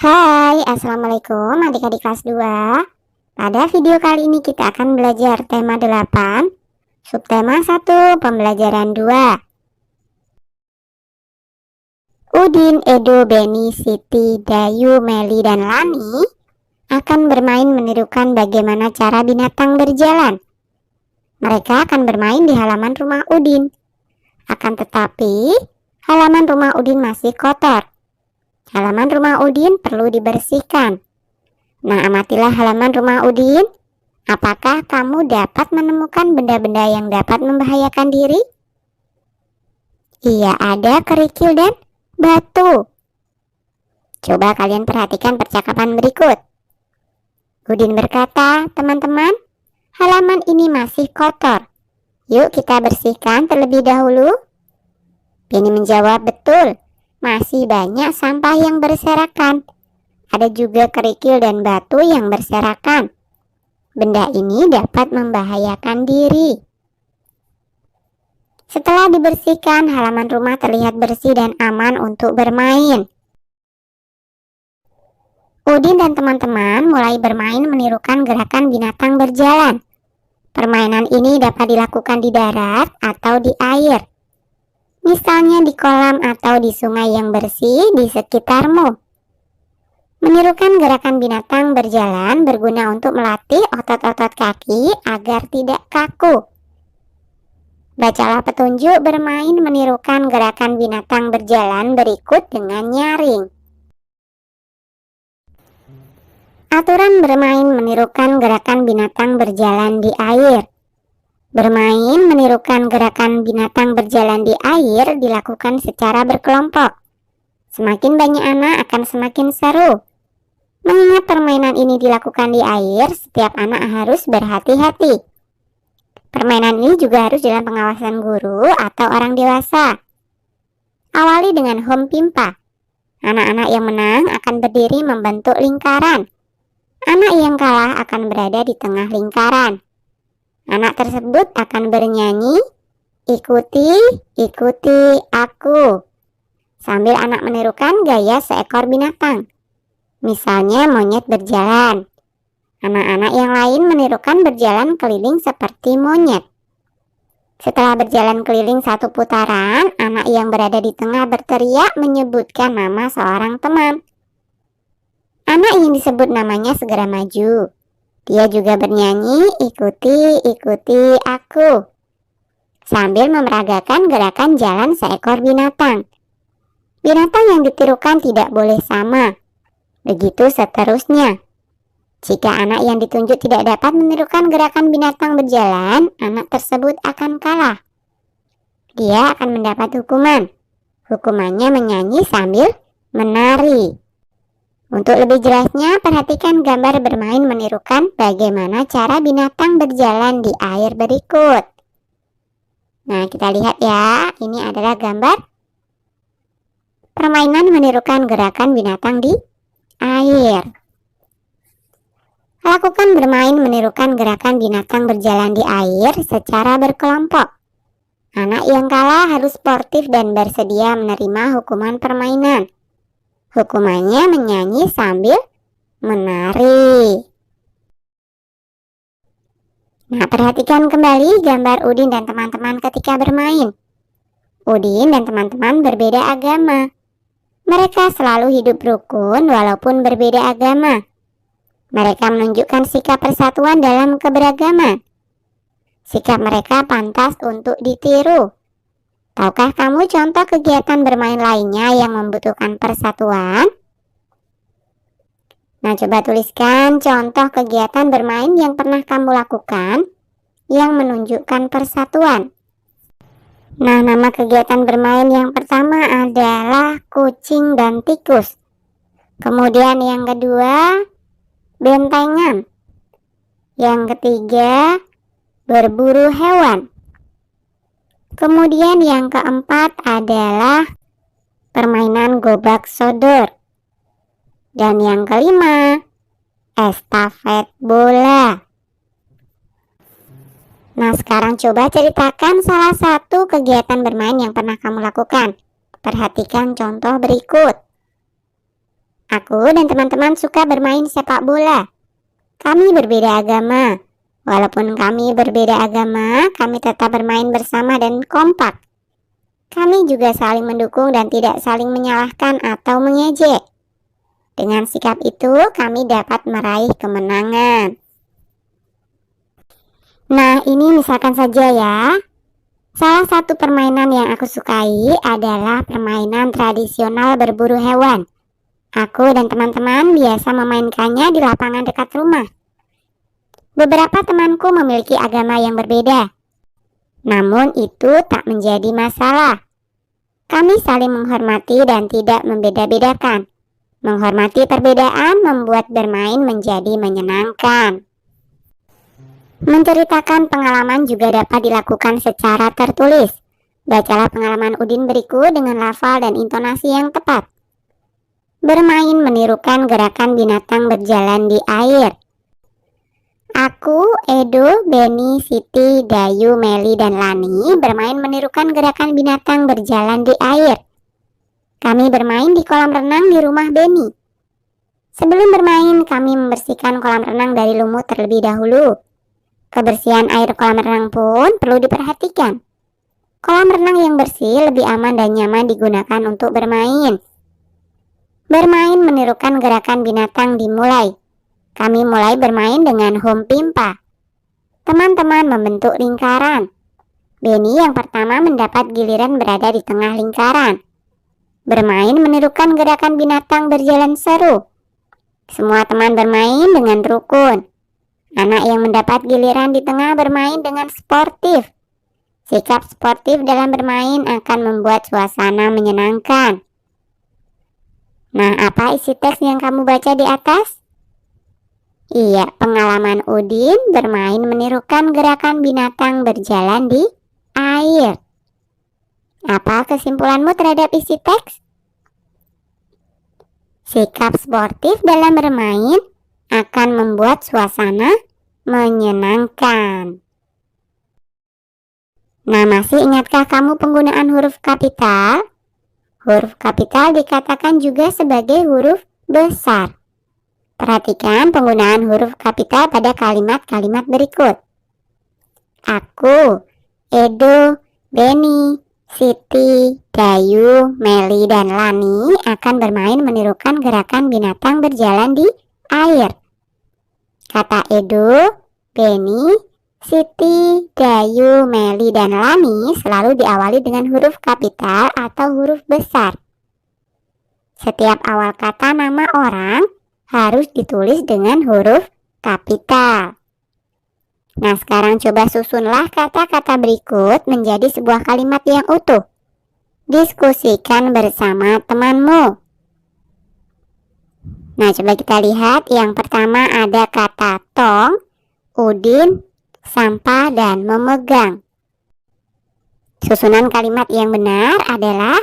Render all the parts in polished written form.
Hai, Assalamualaikum adik-adik kelas 2. Pada video kali ini kita akan belajar tema 8, subtema 1, pembelajaran 2. Udin, Edo, Beni, Siti, Dayu, Meli, dan Lani akan bermain menirukan bagaimana cara binatang berjalan. Mereka akan bermain di halaman rumah Udin. Akan tetapi, halaman rumah Udin masih kotor. Halaman rumah Udin perlu dibersihkan. Nah, amatilah halaman rumah Udin. Apakah kamu dapat menemukan benda-benda yang dapat membahayakan diri? Iya, ada kerikil dan batu. Coba kalian perhatikan percakapan berikut. Udin berkata, teman-teman, halaman ini masih kotor. Yuk kita bersihkan terlebih dahulu. Beni menjawab, betul. Masih banyak sampah yang berserakan. Ada juga kerikil dan batu yang berserakan. Benda ini dapat membahayakan diri. Setelah dibersihkan, halaman rumah terlihat bersih dan aman untuk bermain. Udin dan teman-teman mulai bermain menirukan gerakan binatang berjalan. Permainan ini dapat dilakukan di darat atau di air. Misalnya di kolam atau di sungai yang bersih di sekitarmu. Menirukan gerakan binatang berjalan berguna untuk melatih otot-otot kaki agar tidak kaku. Bacalah petunjuk bermain menirukan gerakan binatang berjalan berikut dengan nyaring. Aturan bermain menirukan gerakan binatang berjalan di air. Bermain menirukan gerakan binatang berjalan di air dilakukan secara berkelompok. Semakin banyak anak akan semakin seru. Mengingat permainan ini dilakukan di air, setiap anak harus berhati-hati. Permainan ini juga harus dalam pengawasan guru atau orang dewasa. Awali dengan home pimpa. Anak-anak yang menang akan berdiri membentuk lingkaran. Anak yang kalah akan berada di tengah lingkaran. Anak tersebut akan bernyanyi, ikuti, ikuti aku. Sambil anak menirukan gaya seekor binatang. Misalnya monyet berjalan. Anak-anak yang lain menirukan berjalan keliling seperti monyet. Setelah berjalan keliling satu putaran, anak yang berada di tengah berteriak menyebutkan nama seorang teman. Anak yang disebut namanya segera maju. Dia juga bernyanyi, ikuti, ikuti aku. Sambil memeragakan gerakan jalan seekor binatang. Binatang yang ditirukan tidak boleh sama. Begitu seterusnya. Jika anak yang ditunjuk tidak dapat menirukan gerakan binatang berjalan, anak tersebut akan kalah. Dia akan mendapat hukuman. Hukumannya menyanyi sambil menari. Untuk lebih jelasnya, perhatikan gambar bermain menirukan bagaimana cara binatang berjalan di air berikut. Nah, kita lihat ya, ini adalah gambar permainan menirukan gerakan binatang di air. Lakukan bermain menirukan gerakan binatang berjalan di air secara berkelompok. Anak yang kalah harus sportif dan bersedia menerima hukuman permainan. Hukumannya menyanyi sambil menari. Nah, perhatikan kembali gambar Udin dan teman-teman ketika bermain. Udin dan teman-teman berbeda agama. Mereka selalu hidup rukun walaupun berbeda agama. Mereka menunjukkan sikap persatuan dalam keberagaman. Sikap mereka pantas untuk ditiru. Tahukah kamu contoh kegiatan bermain lainnya yang membutuhkan persatuan? Nah, coba tuliskan contoh kegiatan bermain yang pernah kamu lakukan yang menunjukkan persatuan. Nah, nama kegiatan bermain yang pertama adalah kucing dan tikus. Kemudian yang kedua, bentengan. Yang ketiga, berburu hewan. Kemudian yang keempat adalah permainan gobak sodor. Dan yang kelima, estafet bola. Nah, sekarang coba ceritakan salah satu kegiatan bermain yang pernah kamu lakukan. Perhatikan contoh berikut. Aku dan teman-teman suka bermain sepak bola. Kami berbeda agama. Walaupun kami berbeda agama, kami tetap bermain bersama dan kompak. Kami juga saling mendukung dan tidak saling menyalahkan atau mengejek. Dengan sikap itu, kami dapat meraih kemenangan. Nah, ini misalkan saja ya. Salah satu permainan yang aku sukai adalah permainan tradisional berburu hewan. Aku dan teman-teman biasa memainkannya di lapangan dekat rumah. Beberapa temanku memiliki agama yang berbeda. Namun itu tak menjadi masalah. Kami saling menghormati dan tidak membeda-bedakan. Menghormati perbedaan membuat bermain menjadi menyenangkan. Menceritakan pengalaman juga dapat dilakukan secara tertulis. Bacalah pengalaman Udin berikut dengan lafal dan intonasi yang tepat. Bermain menirukan gerakan binatang berjalan di air. Aku, Edo, Beni, Siti, Dayu, Meli, dan Lani bermain menirukan gerakan binatang berjalan di air. Kami bermain di kolam renang di rumah Beni. Sebelum bermain, kami membersihkan kolam renang dari lumut terlebih dahulu. Kebersihan air kolam renang pun perlu diperhatikan. Kolam renang yang bersih lebih aman dan nyaman digunakan untuk bermain. Bermain menirukan gerakan binatang dimulai. Kami mulai bermain dengan home pimpa. Teman-teman membentuk lingkaran. Beni yang pertama mendapat giliran berada di tengah lingkaran. Bermain menirukan gerakan binatang berjalan seru. Semua teman bermain dengan rukun. Anak yang mendapat giliran di tengah bermain dengan sportif. Sikap sportif dalam bermain akan membuat suasana menyenangkan. Nah, apa isi teks yang kamu baca di atas? Iya, pengalaman Udin bermain menirukan gerakan binatang berjalan di air. Apa kesimpulanmu terhadap isi teks? Sikap sportif dalam bermain akan membuat suasana menyenangkan. Nah, masih ingatkah kamu penggunaan huruf kapital? Huruf kapital dikatakan juga sebagai huruf besar. Perhatikan penggunaan huruf kapital pada kalimat-kalimat berikut. Aku, Edo, Beni, Siti, Dayu, Meli, dan Lani akan bermain menirukan gerakan binatang berjalan di air. Kata Edo, Beni, Siti, Dayu, Meli, dan Lani selalu diawali dengan huruf kapital atau huruf besar. Setiap awal kata nama orang harus ditulis dengan huruf kapital. Nah, sekarang coba susunlah kata-kata berikut menjadi sebuah kalimat yang utuh. Diskusikan bersama temanmu. Nah, coba kita lihat. Yang pertama ada kata tong, Udin, sampah, dan memegang. Susunan kalimat yang benar adalah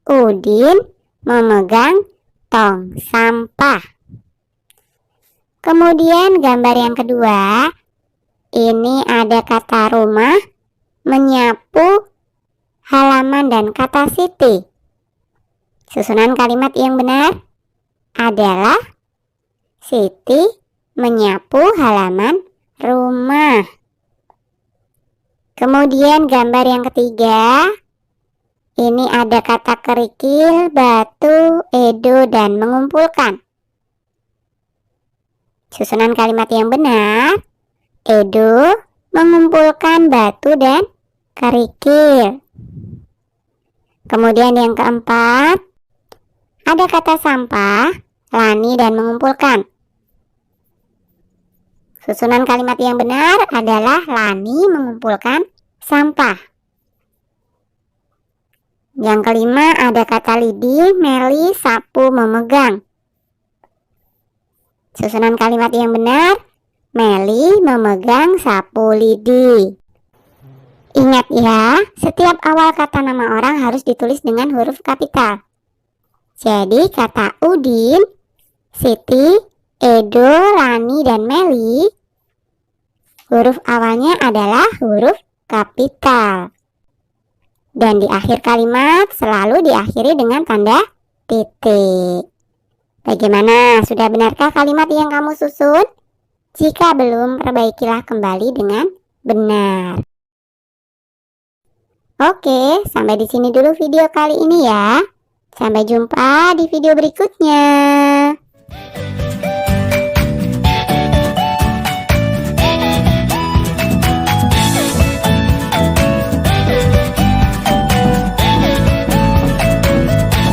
Udin memegang tong sampah. Kemudian gambar yang kedua, ini ada kata rumah, menyapu, halaman, dan kata Siti. Susunan kalimat yang benar adalah Siti menyapu halaman rumah. Kemudian gambar yang ketiga, ini ada kata kerikil, batu, Edo, dan mengumpulkan. Susunan kalimat yang benar, Edo mengumpulkan batu dan kerikil. Kemudian yang keempat, ada kata sampah, Lani, dan mengumpulkan. Susunan kalimat yang benar adalah Lani mengumpulkan sampah. Yang kelima ada kata lidi, Meli, sapu, memegang. Susunan kalimat yang benar, Meli memegang sapu lidi. Ingat ya, setiap awal kata nama orang harus ditulis dengan huruf kapital. Jadi kata Udin, Siti, Edo, Lani, dan Meli, huruf awalnya adalah huruf kapital. Dan di akhir kalimat selalu diakhiri dengan tanda titik. Bagaimana? Sudah benarkah kalimat yang kamu susun? Jika belum, perbaikilah kembali dengan benar. Oke, sampai di sini dulu video kali ini ya. Sampai jumpa di video berikutnya.